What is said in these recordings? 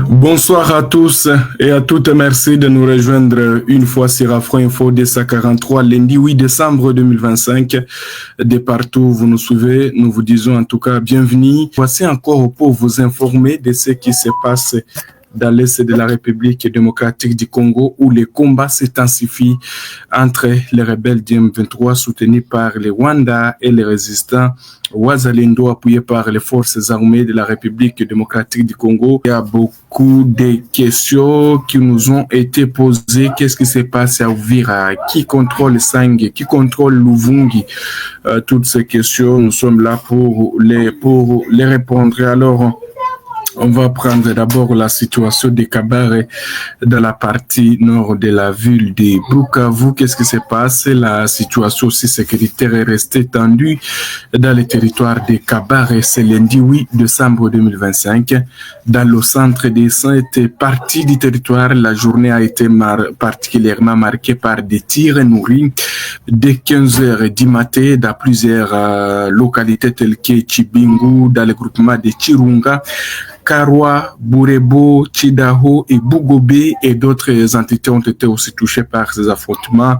Bonsoir à tous et à toutes. Merci de nous rejoindre une fois sur Afro Info D143, lundi 8 décembre 2025. De partout où vous nous suivez, nous vous disons en tout cas bienvenue. Voici encore pour vous informer de ce qui se passe dans l'Est de la République démocratique du Congo, où les combats s'intensifient entre les rebelles du M23 soutenus par les Rwandais et les résistants Wazalendo appuyés par les forces armées de la République démocratique du Congo. Il y a beaucoup de questions qui nous ont été posées. Qu'est-ce qui se passe à Uvira? Qui contrôle Sange? Qui contrôle Luvungi? Toutes ces questions, nous sommes là pour les répondre. Alors, on va prendre d'abord la situation de Kabare dans la partie nord de la ville de Bukavu. Qu'est-ce qui se passe? La situation aussi sécuritaire est restée tendue dans le territoire de Kabare. C'est lundi 8 décembre 2025. Dans le centre de cette partie du territoire, la journée a été particulièrement marquée par des tirs nourris dès 15h du matin dans plusieurs localités telles que Chibingu, dans le groupement de Chirunga, Karwa, Burebo, Chidaho et Bugobe et d'autres entités ont été aussi touchées par ces affrontements.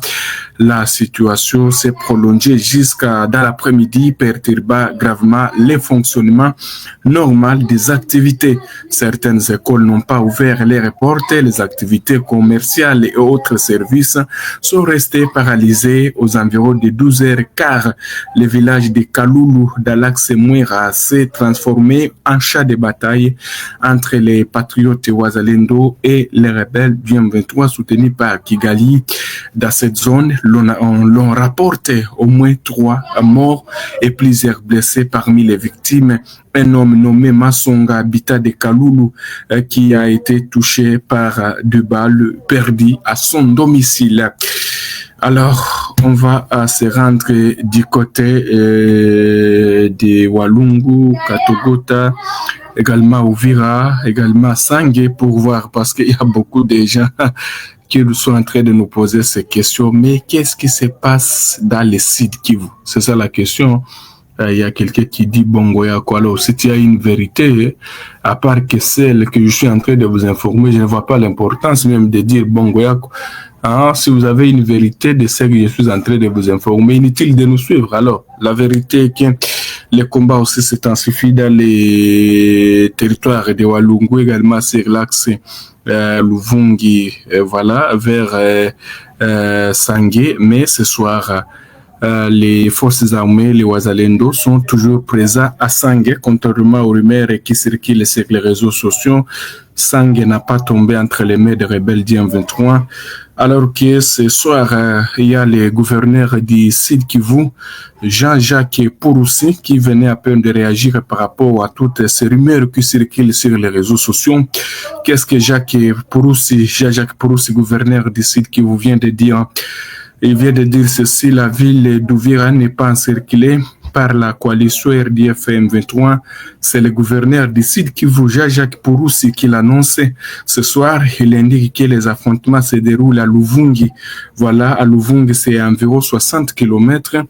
La situation s'est prolongée jusqu'à dans l'après-midi, perturbant gravement le fonctionnement normal des activités. Certaines écoles n'ont pas ouvert les portes, les activités commerciales et autres services sont restés paralysés aux environs de 12h15. Le village de Kalulu dans l'axe Mwera s'est transformé en champ de bataille entre les patriotes Wazalendo et les rebelles du M23 soutenus par Kigali. Dans cette zone, l'on rapporte au moins 3 morts et plusieurs blessés parmi les victimes. Un homme nommé Masonga, habitant de Kalulu, qui a été touché par 2 balles perdues à son domicile. Alors, on va se rendre du côté de Walungu, Katogota, également Uvira, également Sange pour voir, parce qu'il y a beaucoup de gens qui sont en train de nous poser ces questions. Mais qu'est-ce qui se passe dans les sites Kivu? C'est ça la question. Il y a quelqu'un qui dit Bongoyako. Alors, si il y a une vérité, à part que celle que je suis en train de vous informer, je ne vois pas l'importance même de dire Bongoyako. Ah, si vous avez une vérité de ce que je suis en train de vous informer, inutile de nous suivre. Alors, la vérité est que les combats aussi s'intensifient dans les territoires de Walungu, également sur l'axe Luvungi, voilà, vers Sange. Mais ce soir, les forces armées, les Wazalendo, sont toujours présents à Sange, contrairement aux rumeurs qui circulent sur les réseaux sociaux. Sange n'a pas tombé entre les mains des rebelles du M23. Alors que ce soir, il y a le gouverneur du Sud Kivu, Jean-Jacques Pouroussi, qui venait à peine de réagir par rapport à toutes ces rumeurs qui circulent sur les réseaux sociaux. Qu'est-ce que Jean-Jacques Pouroussi, gouverneur du Sud Kivu, vient de dire? Il vient de dire ceci: la ville d'Uvira n'est pas encerclée par la coalition RDF M23. C'est le gouverneur du Sud Kivu, Jean-Jacques Pouroussi, qui l'annonce ce soir. Il indique que les affrontements se déroulent à Luvungi. Voilà, à Luvungi, c'est à environ 60 km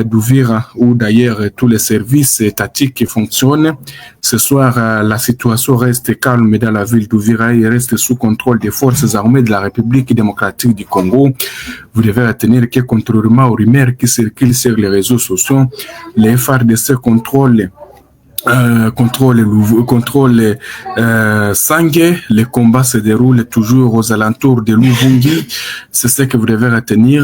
d'Uvira, où d'ailleurs tous les services étatiques fonctionnent. Ce soir, la situation reste calme dans la ville d'Uvira et reste sous contrôle des forces armées de la République démocratique du Congo. Vous devez retenir que, contrairement aux rumeurs qui circulent sur les réseaux sociaux, les FARDC contrôlent Sange. Les combats se déroulent toujours aux alentours de Luvungi. C'est ce que vous devez retenir.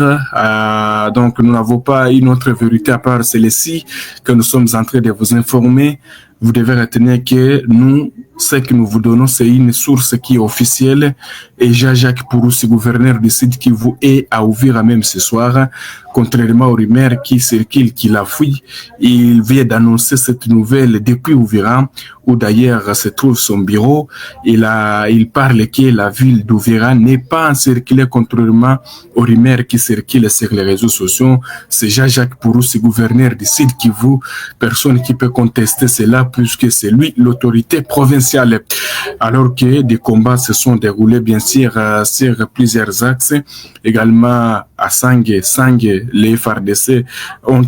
Donc, nous n'avons pas une autre vérité à part celle-ci que nous sommes en train de vous informer. Vous devez retenir que nous, ce que nous vous donnons, c'est une source qui est officielle. Et Jean-Jacques Pouroussi, gouverneur du Sud Kivu, est à Uvira même ce soir. Contrairement aux rumeurs qui circulent qu'il a fui, il vient d'annoncer cette nouvelle depuis Uvira, où d'ailleurs se trouve son bureau. Il parle que la ville d'Uvira n'est pas encerclée, contrairement aux rumeurs qui circulent sur les réseaux sociaux. C'est Jean-Jacques Pouroussi, gouverneur du Sud Kivu. Personne qui peut contester cela, puisque c'est lui l'autorité provinciale spéciale. Alors que des combats se sont déroulés, bien sûr, sur plusieurs axes. Également, à Sangue, les FARDC ont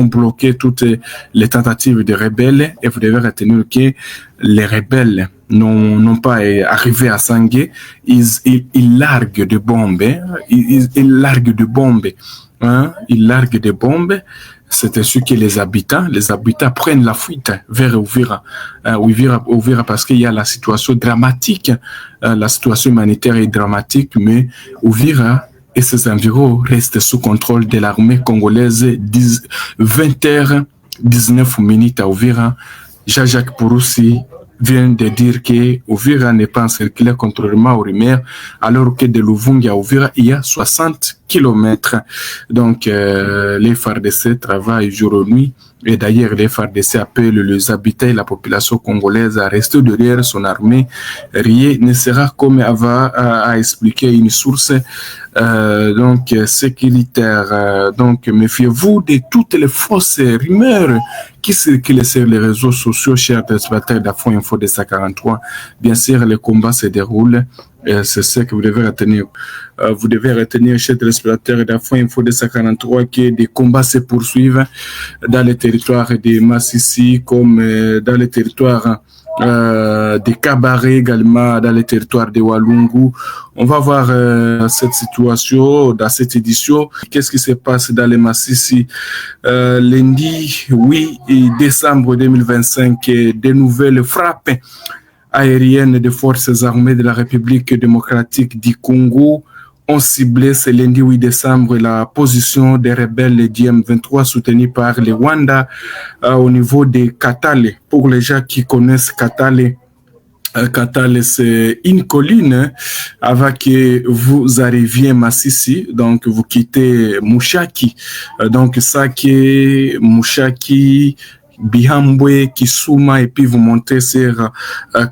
bloqué toutes les tentatives de rebelles. Et vous devez retenir que les rebelles n'ont pas arrivé à Sangue. Ils larguent des bombes. Ils larguent des bombes. Ils larguent des bombes. C'est ainsi que les habitants prennent la fuite vers Uvira parce qu'il y a la situation dramatique. La situation humanitaire est dramatique, mais Uvira et ses environs restent sous contrôle de l'armée congolaise. 20h19 à Uvira. Jean-Jacques Purusi vient de dire que Uvira n'est pas encerclé contrairement aux rumeurs, alors que de Luvungi à Uvira, il y a 60 kilomètres. Donc, les FARDC travaillent jour et nuit. Et d'ailleurs, les FARDC appellent les habitants et la population congolaise à rester derrière son armée. Rien ne sera comme a expliqué une source donc sécuritaire. Donc, méfiez-vous de toutes les fausses rumeurs qui circulent sur les réseaux sociaux, chers téléspectateurs d'Afro Info de 143. Bien sûr, le combat se déroule. C'est ce que vous devez retenir. Vous devez retenir, chers téléspectateurs d'Afro Info de 143, que des combats se poursuivent dans les territoires de Massissi, comme dans les territoires des Kabaré, également dans les territoires de Walungu. On va voir cette situation dans cette édition. Qu'est-ce qui se passe dans les Massissi? Lundi 8 décembre 2025, de nouvelles frappes aériennes des forces armées de la République démocratique du Congo ont ciblé ce lundi 8 décembre la position des rebelles du M23 soutenus par les Rwanda au niveau de Katale. Pour les gens qui connaissent Katale, Katale, c'est une colline avant que vous arriviez à Massissi, donc vous quittez Mushaki, donc Sake, Mushaki, Bihambwe, Kisuma, et puis vous montez sur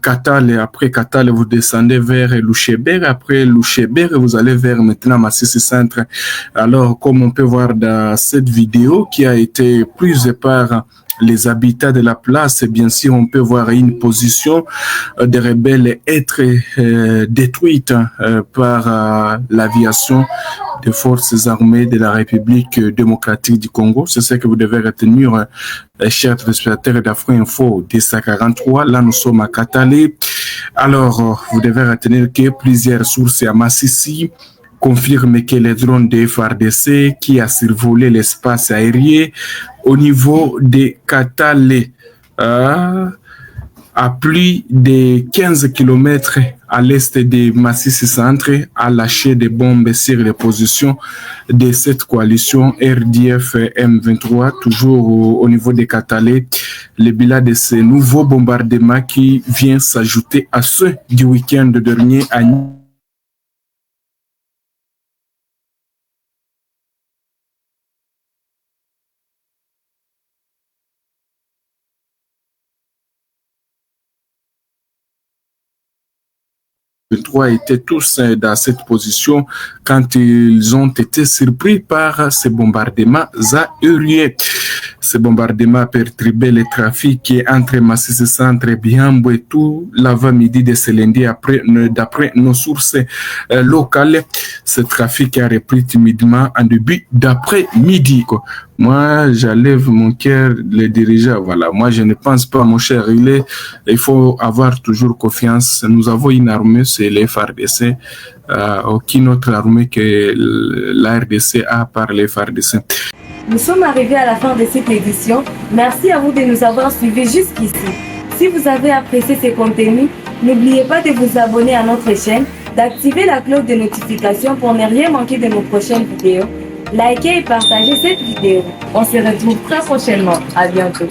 Katale. Après Katale, vous descendez vers Louchébert. Après Louchébert, vous allez vers maintenant Massissi Centre. Alors, comme on peut voir dans cette vidéo qui a été prise par les habitants de la place, bien sûr, on peut voir une position des rebelles être détruite par l'aviation des forces armées de la République démocratique du Congo. C'est ce que vous devez retenir, chers téléspectateurs d'Afro Info de 143. Là, nous sommes à Katale. Alors, vous devez retenir que plusieurs sources à Massissi confirment que les drones des FARDC qui a survolé l'espace aérien au niveau de Katale, à plus de 15 km à l'est de Massissi Centre, a lâché des bombes sur les positions de cette coalition RDF M23, toujours au niveau de Katale. Le bilan de ces nouveaux bombardements qui vient s'ajouter à ceux du week-end dernier à étaient tous dans cette position quand ils ont été surpris par ces bombardements aériens. Ces bombardements perturbaient le trafic entre Massissi Centre et Bihambwe tout l'avant-midi de ce lundi. D'après nos sources locales, ce trafic a repris timidement en début d'après-midi. Moi, j'enlève mon cœur, les dirigeants. Voilà, moi, je ne pense pas, mon cher. Il faut avoir toujours confiance. Nous avons une armée, c'est les FARDC. Aucune autre armée que la RDC a par les FARDC. Nous sommes arrivés à la fin de cette édition. Merci à vous de nous avoir suivis jusqu'ici. Si vous avez apprécié ces contenus, n'oubliez pas de vous abonner à notre chaîne, d'activer la cloche de notification pour ne rien manquer de nos prochaines vidéos. Likez et partagez cette vidéo. On se retrouve très prochainement. À bientôt.